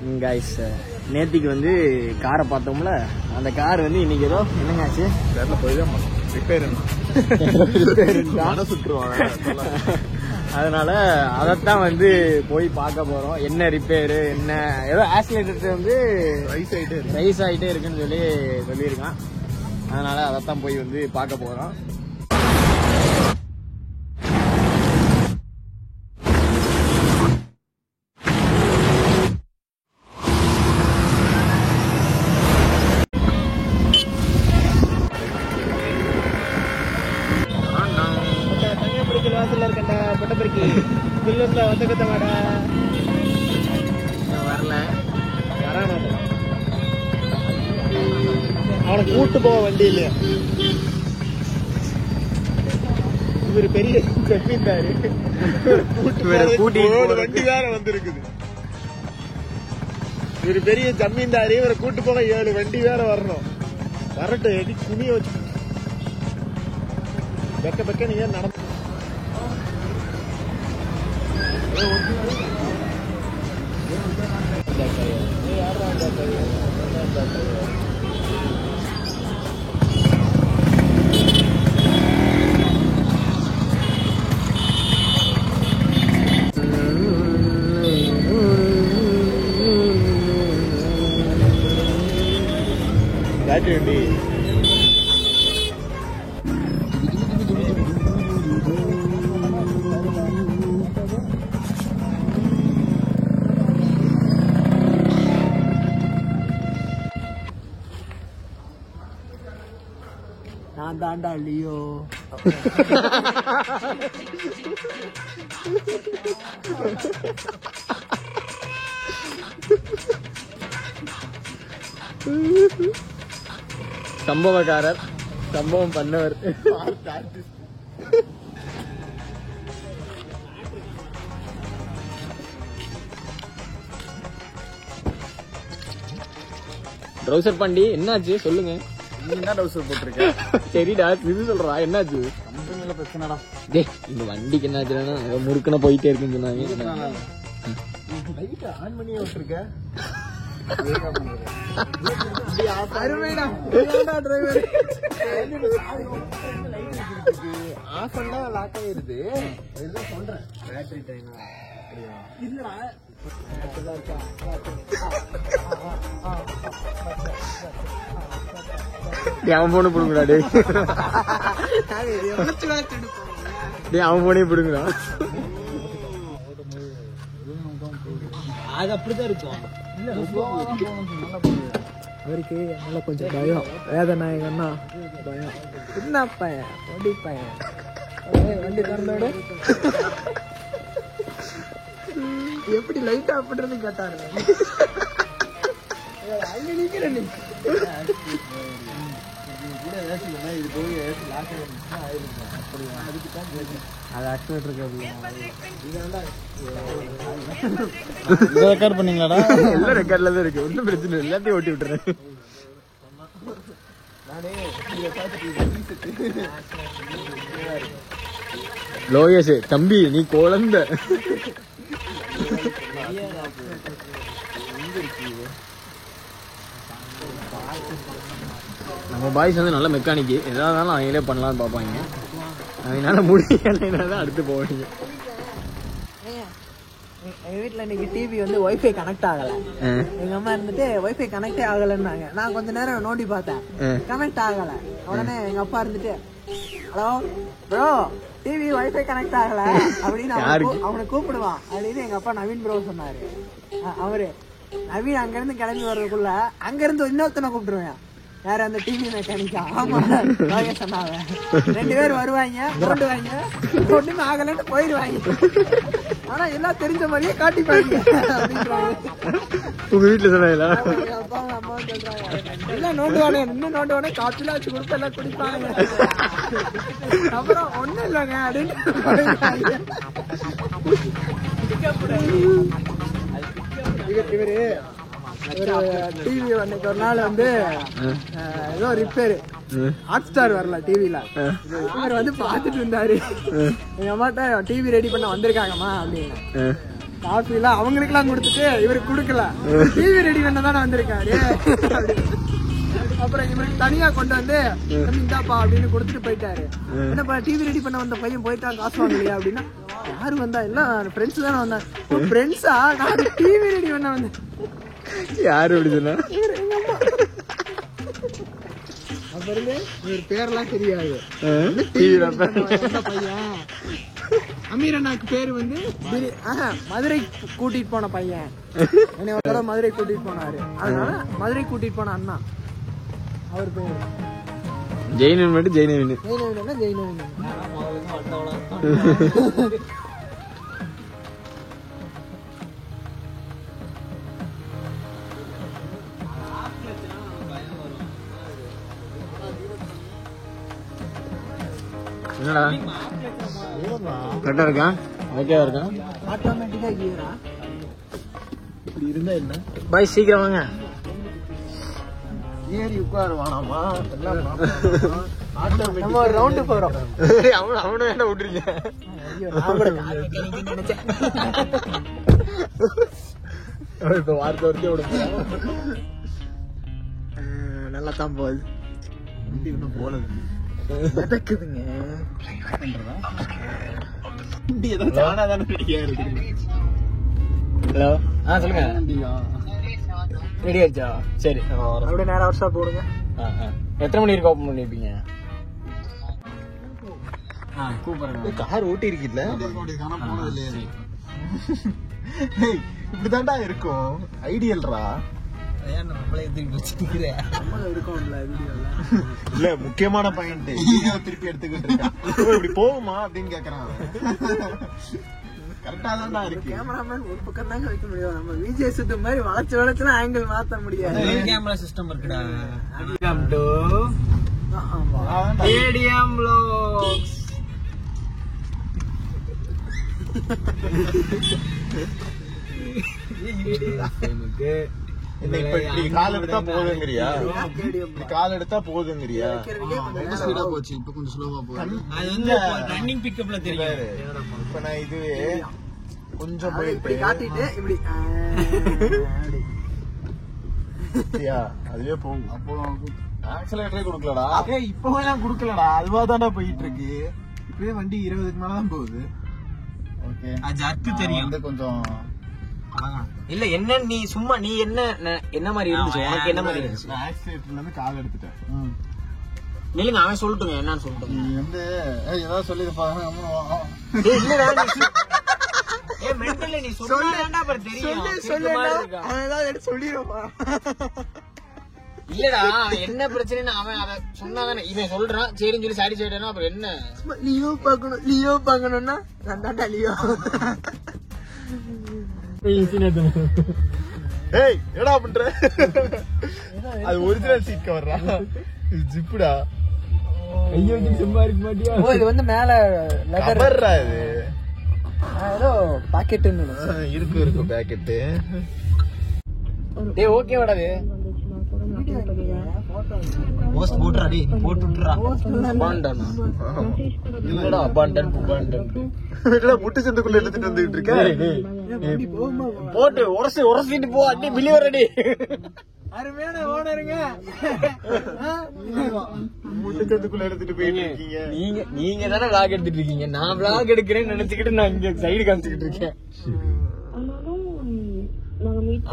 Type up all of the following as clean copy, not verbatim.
Guys நேத்திக்கு வந்து காரை பார்த்தோம்ல, அந்த கார் வந்து இன்னைக்கு ஏதோ என்னங்காச்சு தெரியல, போய்தான் ரிப்பேர் சுற்றுவாங்க. அதனால அதைத்தான் வந்து போய் பார்க்க போறோம். என்ன ரிப்பேரு, என்ன ஏதோ ஆக்சிலேட்டர் வந்து ரைஸ் ஆகிட்டே இருக்குன்னு சொல்லியிருக்கான். அதனால அதைத்தான் போய் வந்து பார்க்க போறோம். வரல, அவனை கூட்டு போக வண்டி இல்லையா? இவரு பெரிய ஜமீன்தாரு, வண்டி வேற வந்திருக்குது. இவரு பெரிய ஜமீன்தாரு, இவரை கூட்டு போக 7 வண்டி வேற வரணும். வரட்டும், எடி குனிய வச்சு பெக்க பெக்க நீங்க நடந்து பேட்டரி வண்டி. நான் தாண்டா லியோ. சம்பவக்காரர், சம்பவம் பண்ணவர். ட்ரௌசர் பாண்டி என்னாச்சு சொல்லுங்க. என்ன டவுசர் போட்டிருக்கேன்? சரிடா, இது சொல்றா என்னாச்சு? கம்பெனில பிரச்சனைடா. டே, இந்த வண்டிக்கு என்னாச்சுன்னா முறுக்குன போயிட்டே இருக்குன்னு சொன்னாங்க. லைட் ஆன் பண்ணி விட்டுருக்க. ஆஃப் பண்ணா லாக் ஆயிருது. சொல்றேன் பேட்டரி டைம் இல்லடா. அவன் போன பிடுங்கடா. டே அவன் போனே பிடுங்கடா. அது அப்படிதான் இருக்கும். அவருக்கு நல்லா கொஞ்சம் பயம். வேதனை எங்கன்னா பயம். என்ன பையன், வண்டி பையன், வண்டி திறந்தோட எப்படி லைட் ஆஃப் பண்றது கேட்டாரு. அங்க நிக்கிறேன் நீ இது போய் லாக் ஆயிருந்துச்சுன்னா அதுக்கு தான் அது ஆக்சிலேட்டர் ரெக்கார்ட் பண்ணீங்களாடா? எல்லாம் ரெக்கார்ட்ல தான் இருக்கு, ஒன்றும் பிரச்சனை இல்லை, எல்லாத்தையும் ஓட்டி விட்டுறேன். லோயஸ் தம்பி, நீ குழந்தை. நம்ம பாய்ஸ் வந்து நல்ல மெக்கானிக்கு, எதாவது அவங்களே பண்ணலாம்னு பார்ப்பாங்க. அதனால முடியலைன்னா அடுத்து போவீங்க. எங்க வீட்டுல இன்னைக்கு டிவி வந்து ஒய்ஃபை கனெக்ட் ஆகல. எங்க அம்மா இருந்துட்டு ஒய்ஃபை கனெக்டே ஆகலன்னாங்க. நான் கொஞ்ச நேரம் நோண்டி பார்த்தேன், கனெக்ட் ஆகல. உடனே எங்க அப்பா இருந்துட்டு, hello bro, TV wifi connect ஆகல அப்படின்னு அவனை கூப்பிடுவான் அப்படின்னு எங்க அப்பா நவீன் ப்ரோ சொன்னாரு. அவரு நவீன் அங்க இருந்து கிளம்பி வர்றதுக்குள்ள அங்க இருந்து இன்னொருத்தனை கூப்பிட்டுருவேன். யாரு, அந்த டிவி மெக்கானிக்கா? ஆமா, சொன்னாங்க. 2 பேர் வருவாங்க, போட்டுவாங்க, ஒண்ணுமே ஆகலன்னு போயிடுவாங்க. ஆனா எல்லாம் தெரிஞ்ச மாதிரியே காட்டிப்பாங்க அப்படின்றாங்க. உங்க வீட்டுல சொன்னாங்களா? அப்பா அம்மா சொல்றாங்க, எல்லாம் நோண்டுவானே, இன்னும் நோண்டுவானே, காப்பிலாம் வச்சு கொடுத்து எல்லாம் குடிப்பாங்க. அப்புறம் ஒண்ணும் இல்லைங்க அப்படின்னு இவரு டிவி அன்னைக்கு ஒரு நாள் வந்து ஏதோ ரிப்பேரு, ஹாட் ஸ்டார் வரல டிவில. இவர் வந்து பாத்துட்டு இருந்தாரு. எங்க அம்மாட்ட டிவி ரெடி பண்ண வந்திருக்காங்கம்மா அப்படின்னு. காஃபி எல்லாம் அவங்களுக்கு எல்லாம் கொடுத்துட்டு இவருக்கு கொடுக்கல. டிவி ரெடி பண்ண தானே வந்திருக்காரு. அப்புறம் இவருக்கு தனியா கொண்டு வந்து இந்தாப்பா அப்படின்னு கொடுத்துட்டு போயிட்டாரு. என்னப்பா டிவி ரெடி பண்ண வந்த பையன் போயிட்டா காசு வாங்கலையா அப்படின்னா, யாரு வந்தா எல்லாம் ஃப்ரெண்ட்ஸ் தானே வந்தாங்க. ஃப்ரெண்ட்ஸா? நான் டிவி ரெடி பண்ண வந்தேன். யாரு அப்படி சொன்னா? எங்க அம்மா. அப்புறம் இவர் பேரெல்லாம் தெரியாது. பையன் அமீர் அண்ணாக்கு பேரு வந்து மதுரை கூட்டிட்டு போன பையன். என்னை ஒரு தடவை மதுரை கூட்டிட்டு போனாரு. அதனால மதுரை கூட்டிட்டு போன அண்ணா அவர் பேரு ஜெயினன் மட்டும் ஜெயினவின். ஜெயினவின். என்னடா கரெக்டா இருக்கா? ஓகேவா இருக்கா? ஆட்டோமேட்டிக்கா கீரா இப்படி இருந்தா என்ன? பாய் சீக்கிரம் வாங்க. ஏறி உட்காருவானாமா நம்ம ஒரு ரவுண்டு போறோம். அவனை என்ன விட்டுருங்க? நினைச்சேன் இப்ப வார்த்தை வரைக்கும் விடுங்க. நல்லா தான் போகுது. இன்னும் போனது நடக்குதுங்க. ஹலோ, சொல்லுங்க. ரெடி ஆயிடுச்சா? சரி, அப்படியே நேரம் வருஷா போடுங்க. எத்தனை மணி இருக்கு ஓப்பன் பண்ணிருப்பீங்க? கூப்பிடுங்க. கார் ஓட்டி இருக்கீல்ல? இப்படிதான்டா இருக்கும். ஐடியல்ரா. இல்ல முக்கியமான பாயிண்ட் திருப்பி எடுத்துக்கிட்டு இருக்கான். இப்படி போகுமா அப்படின்னு கேக்குறான். கரெக்டா தான்டா இருக்கு. கேமராமேன் ஒரு பக்கம் தாங்க வைக்க முடியும். நம்ம விஜய் சுத்து மாதிரி வளைச்சு வளைச்சுலாம் ஆங்கிள் மாத்த முடியாது. கேமரா சிஸ்டம் இருக்குடா. Welcome to ATM vlogs. Call எடுத்தா போகுதுங்கிறியா? கால் எடுத்தா போகுதுங்கிறியா? போச்சு. இப்ப கொஞ்சம் ஸ்லோவா போகுது. ரன்னிங் பிக்கப்ல தெரியாது. இப்ப நான் இது கொஞ்சம் இப்படி காட்டிட்டு இப்படி அதுவே போகும். அப்போ ஆக்சிலேட்டரே கொடுக்கலடா. இப்பெல்லாம் கொடுக்கலடா. அதுவா தான்டா போயிட்டு இருக்கு. இப்பவே வண்டி 20க்கு மேலதான் போகுது. ஓகே, அது தெரியும். கொஞ்சம் இல்ல என்ன நீ சும்மா நீ என்ன மாதிரி இருந்துச்சு? உனக்கு என்ன மாதிரி இருந்துச்சு? ஆக்சிலேட்டர்ல இருந்து கால் எடுத்துட்டேன். இல்லங்க அவன் சொல்லட்டுங்க என்னன்னு சொல்லிட்டு. நீ வந்து ஏதாவது சொல்லிருப்பா. இல்லடா நீ சொன்னா அப்புறம் தெரியும். இல்லடா அவன் என்ன பிரச்சனைன்னு அவன் அதை சொன்னாதானே இவன் சொல்றான். சரின்னு சொல்லி சாரி சொல்லிட்டானா அப்புறம் என்ன? லியோ பாக்கணும். லியோ பாக்கணும்னா நான் தான்டா லியோ. ஏய் என்னடா பண்ற? அது ஒரிஜினல் சீட் கவர்ரா. இது ஜிப்புடா. ஐயோ சும்மா இருக்க மாட்டியா? ஓ இது வந்து மேல லெதர் கவர்ரா. இது ஏதோ பாக்கெட்னு இருக்கு பாக்கெட். டேய் ஓகேவாடா இது? போஸ்ட் போட்றா டேய், போட்டு விட்டுறா. அபாண்டன். இல்லடா அபாண்டன் புபாண்டன். இல்லடா முட்டு சந்துக்குள்ள எடுத்துட்டு வந்துட்டு இருக்க. போட்டு உரசிட்டு போ. அடி பிலிவர் அடி. அருமையான ஓனருங்க. முட்டு சந்துக்குள்ள எடுத்துட்டு போயிட்டு இருக்கீங்க. நீங்க தானே vlog எடுத்துட்டு இருக்கீங்க. நான் vlog எடுக்கிறேன்னு நினைச்சுக்கிட்டு நான் இங்க சைடு காமிச்சுக்கிட்டு இருக்கேன்.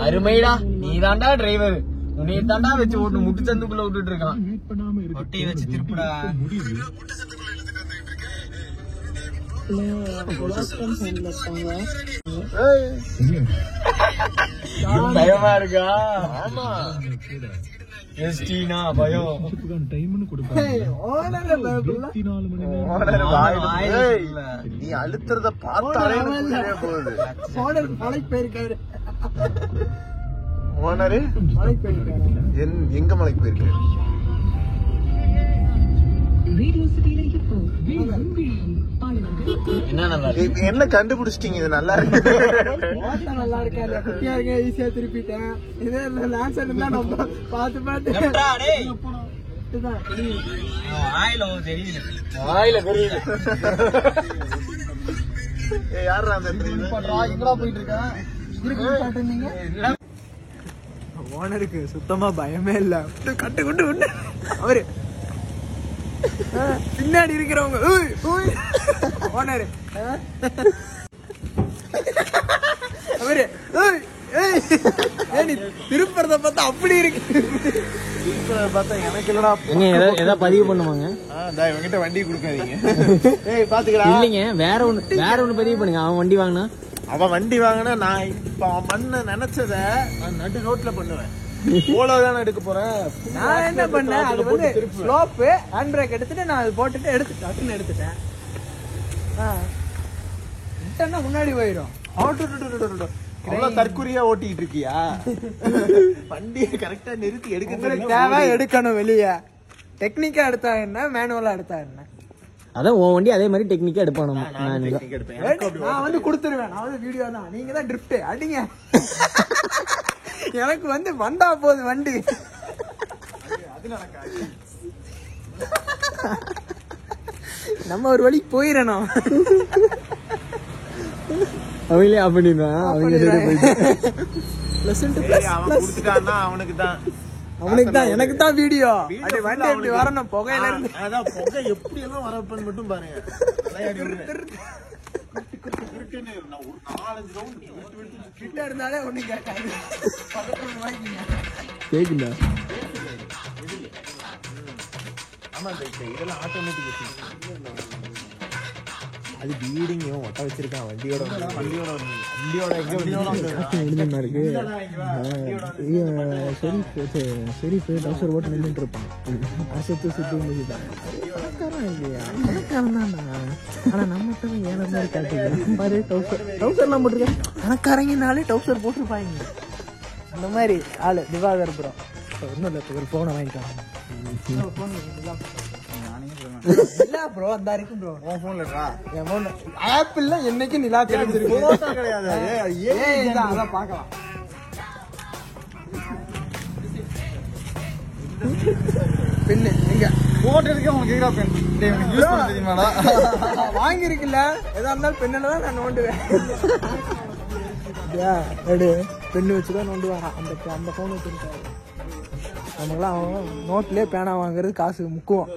அருமைடா, நீ தாண்டா டிரைவர். உன்னைய தாண்டா வச்சு ஓட்டு முட்டு சந்துக்குள்ள விட்டுட்டு இருக்கான். ஒட்டி வச்சு திருப்புடா. பயமா இருக்கா? ஆமா எஸ்டினா பயம். நீ அழுத்துறத பார்த்தாலே போகுது. மலைக்கு போயிருக்காரு. ஓனரு மலைக்கு போயிருக்காரு. எங்க மலைக்கு போயிருக்காரு? என்ன கண்டுபிடிச்சிட்டீங்க? இது நல்லா இருக்கு. நல்லா இருக்காது. குட்டியா இருக்க ஈஸியா திருப்பிட்டேன். இதே லான்ஸ் இருந்தா நம்ம பார்த்து பார்த்து ஆயில தெரியுது. யாரா அந்த எங்கடா போயிட்டு இருக்க? ஓனருக்கு சுத்தமா பயமே இல்ல. கட்டு கொண்டு உண்டு அவரு பின்னாடி இருக்கிறவங்க ஓனரு அவரு திருப்பறத பார்த்தா அப்படி இருக்கு. பார்த்தா எனக்கு இல்லடா. ஏதாவது பதிவு பண்ணுவாங்க. இவங்கிட்ட வண்டி கொடுக்காதீங்க. பாத்துக்கிறா இல்லைங்க, வேற ஒண்ணு பதிவு பண்ணுங்க. அவன் வண்டி வாங்கினா அவன் வண்டி வாங்கினா நான் இப்ப அவன் பண்ண நினைச்சத நான் நடு ரோட்ல பண்ணுவேன். போலோதானே எடுக்க போறேன். நான் என்ன பண்ணேன், அது வந்து ஸ்லோப் ஹேண்ட் பிரேக் எடுத்துட்டு நான் அது போட்டுட்டு எடுத்துட்டேன். முன்னாடி போயிடும். தற்கொலையா ஓட்டிட்டு இருக்கியா? வண்டியை கரெக்டா நிறுத்தி தேவை எடுக்கணும். வெளியே டெக்னிக்கா எடுத்தா என்ன, மேனுவலா எடுத்தா என்ன? அதான் உன் வண்டி அதே மாதிரி டெக்னிக்கா எடுப்பானு. நான் வந்து கொடுத்துருவேன். நான் வந்து வீடியோ தான், நீங்க தான் ட்ரிஃப்ட் அடிங்க. எனக்கு வந்து வந்தா போகுது வண்டி. நம்ம ஒரு வழிக்கு போயிடணும். அவங்களே அப்படிதான் அவனுக்கு தான் எனக்கு தான் வீடியோ. வண்டி எப்படி வரணும், புகையில இருந்து புகை எப்படி எல்லாம் வரப்பன்னு மட்டும் பாருங்க. கிட்ட இருந்தாலே ஒண்ணு கேட்காது. கேக்குதா? ஆமா, இதெல்லாம் ஆட்டோமேட்டிக். அது பீடிங் ஒட்ட வச்சிருக்கான் வண்டியோட இருக்கு. சரி டவுசர் போட்டு நின்றுட்டு இருப்பான். அசத்து சுத்தி பணக்காரன் இல்லையா? பணக்காரன் தான்டா. ஆனா நம்மகிட்ட ஏன மாதிரி காட்டுது பாரு. டவுசர்லாம் போட்டிருக்கேன். பணக்காரங்கனாலே டவுசர் போட்டிருப்பாங்க. அந்த மாதிரி ஆளு திவாகர் ப்ரோ. ஒன்னும் இல்ல, ஒரு போனை வாங்கிட்டாங்க. இல்ல ப்ரோ, அந்த இருக்கும் ப்ரோ. உன் போன்ல இருக்கா? என் போன் ஆப்பிள்ல என்னைக்கு நிலா தெரிஞ்சிருக்கு. போட்டோ கிடையாது. அதான் பார்க்கலாம். பெண்ணு எங்க போட்டோ இருக்க உங்களுக்கு கேக்குறா பெண். டேய் உங்களுக்கு யூஸ் பண்ண தெரியுமாடா? வாங்கி இருக்குல்ல, எதா இருந்தாலும் பெண்ணுல தான் நான் நோண்டுவேன். பெண்ணு வச்சுதான் நோண்டுவாங்க. அந்த போன் வச்சிருக்காரு. நமக்குலாம் அவன் நோட்லயே பேனா வாங்குறது காசு முக்குவோம்.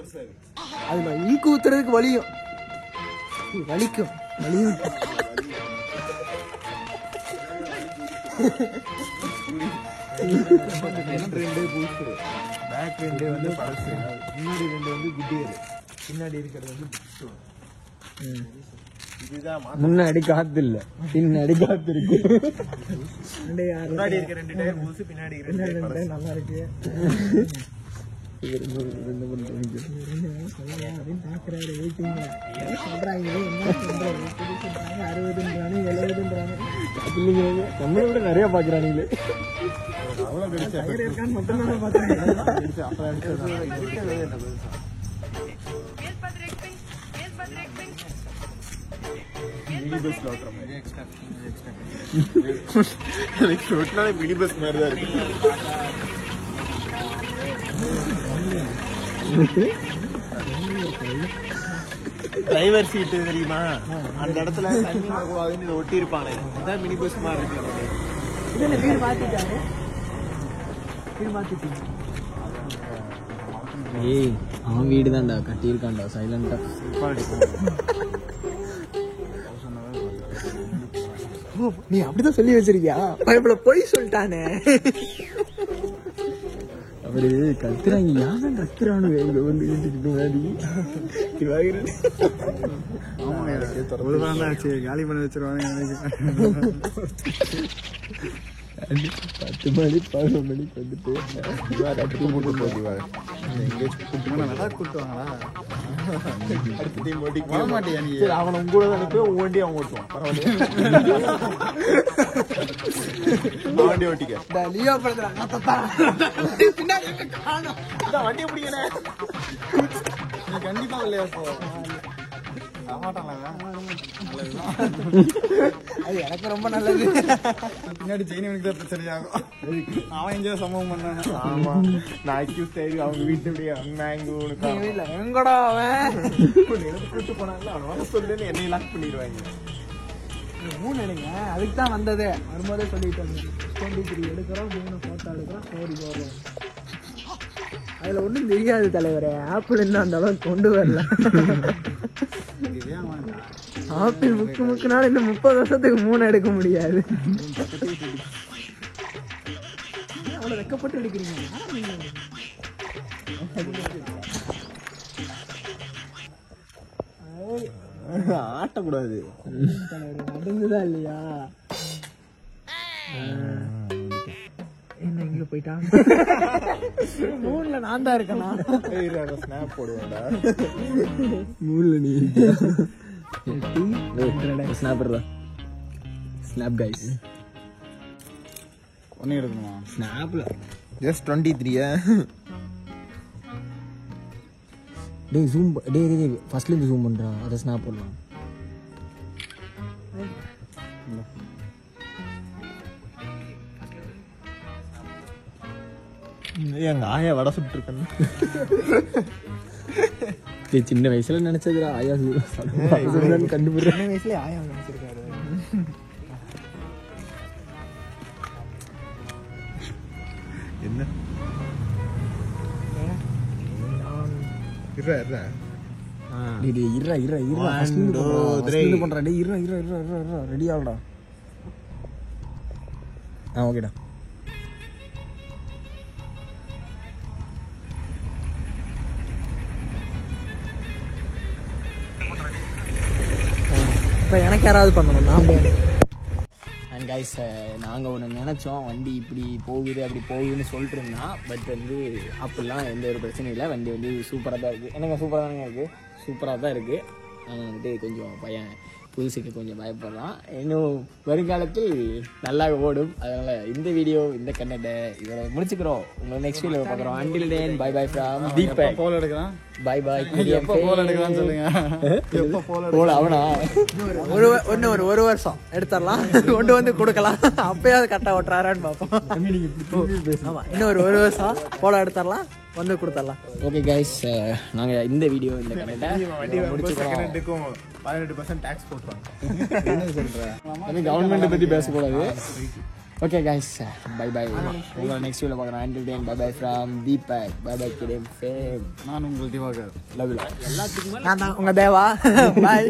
அதுல ஈக்கு ஊத்துறதுக்கு வலிக்கும். ரெண்டு பூஸ்ட், பேக் ரெண்டு வந்து பழசு, முன்னாடி ரெண்டு வந்து குட்டியர், பின்னாடி இருக்கிறது வந்து இதுதான். முன்னாடி காத்து இல்ல, பின்னாடி காத்து இருக்கு. முன்னாடி இருக்க ரெண்டு டயர் புதுசு, பின்னாடி ரெண்டு நல்லா இருக்கு. நம்மளை விட நிறைய பாக்குறானுங்களே. மினி பஸ்ல ஓட்டுற மாதிரி மினி பஸ் மாதிரி தான் இருக்கு. டிரைவர் சீட்டு தெரியுமா? அந்த இடத்துல தண்ணி வரக்கூடாதுன்னு ஒட்டி இருப்பானே, அதான் மினி பஸ் மாதிரி இருக்கு. வீடு மாத்திட்டாங்க. ஏய், அவன் வீடு தான்டா கட்டியிருக்கான்டா சைலண்டா. நீ அப்படிதான் சொல்லி வச்சிருக்கியா? பயப்பட போய் சொல்லிட்டானே. அவரு கத்துறாங்க, யாரும் கத்துறானு வந்து வீட்டுக்கு முன்னாடி. காலி பண்ண வச்சிருவாங்க. 10 மணி 11 மணிக்கு வந்துட்டு அவனை உங்களோட அனுப்பி வண்டி அவன் ஓட்டுவான். வண்டி ஓட்டிக்க வண்டி பிடிக்கல. நீ கண்டிப்பா இல்லையா? அது எனக்கு ரொம்ப நல்லது. பின்னாடி ஜெயினவனுக்கு தான் பிரச்சனை ஆகும். அவன் எங்கேயோ சம்பவம் பண்ணானு. ஆமா, நான் அக்யூஸ் ஆகி அவங்க வீட்டுடைய எங்கடா அவன் கூட்டு போனாங்களா? அவன் வர சொல்லுன்னு என்னை லாக் பண்ணிடுவாங்க. 3 எடுங்க, அதுக்கு தான் வந்ததே. வரும்போதே சொல்லிட்டு வந்தேன். 23 எடுக்கிறோம், 3 போட்டோ எடுக்கிறோம், ஸ்டோரி போடுறோம். அதுல ஒன்றும் தெரியாது தலைவரே. ஆப்பிள் இன்னும் அந்த அளவுக்கு கொண்டு வரல. ஆப்பிள் முக்குனால இன்னும் 30 வருஷத்துக்கு 3 எடுக்க முடியாது. அவ்வளோ வெக்கப்பட்டு எடுக்கிறீங்க. ஆட்டக்கூடாது. நடுங்குதா இல்லையா? என்ன இங்க போயிட்டான்? 3ல நான் தான் இருக்கேனா? ஸ்னாப் போடுவேன்டா. 3ல நீ ஸ்னாப்பர்டா. Snap guys. ஒண்ணே எடுக்கணுமா? ஸ்னாப்ல ஜஸ்ட் 23. டேய் ஜூம் டேய் ஃபர்ஸ்ட்ல இருந்து ஜூம் பண்றா. அத ஸ்னாப் பண்ணலாம். எங்க ஆயா வடை சுட்டு இருக்கேன். சின்ன வயசுல நினைச்சதுடா ஆயா கண்டுபிடிச்ச. சின்ன வயசுல ஆயா நினைச்சிருக்காரு. என்ன ரெடி ஆகுடா. ஓகேடா. இப்போ எனக்கு யாராவது பண்ணணும். நான் அண்ட் கைஸ் நாங்கள் ஒன்று நினச்சோம், வண்டி இப்படி போகுது அப்படி போகுதுன்னு சொல்லிட்டு இருந்தோம். பட் வந்து அப்படிலாம் எந்த ஒரு பிரச்சனையும் இல்லை. வண்டி வந்து சூப்பராக தான் இருக்குது. என்னங்க சூப்பராக தானே இருக்குது? சூப்பராக தான் இருக்குது. ஆனால் வந்துட்டு கொஞ்சம் பையன் புதுசுக்கு கொஞ்சம் பயப்படலாம். இன்னும் வருங்காலத்தில் நல்லா ஓடும். அதனால் இந்த வீடியோ இந்த கண்டென்ட்டை இதோட முடிச்சுக்கிறோம். உங்களை நெக்ஸ்ட் வீடியோ பார்க்குறோம். Until then bye bye from Deepak. போல எடுக்கலாம். Bye bye. எப்போ போல எடுக்கலாம்னு சொல்லுங்க. எப்போ போல அவனா ஒரு வருஷம் எடுத்துடலாம், கொண்டு வந்து கொடுக்கலாம். அப்பயாவது கரெக்டாக ஓட்டுறாரான்னு பார்ப்போம். ஆமாம், இன்னும் ஒரு வருஷம் போல எடுத்துடலாம், வந்து கொடுத்துடலாம். ஓகே கைஸ், நாங்கள் இந்த வீடியோ இந்த கண்டென்ட்டை முடிச்சுக்கிறோம். 18% டாக்ஸ் போட்டுருவாங்க. கவர்மெண்ட்டை பற்றி பேசக்கூடாது. Okay guys, bye bye. உங்களை நெக்ஸ்ட் வீடியோ பார்க்குறேன். Until then bye bye from Deepak. Bye bye cream fame. நான் உங்கள் திவாகர். Love you. எல்லாத்துக்குமே நான் தான் உங்கள் தேவா. பாய்.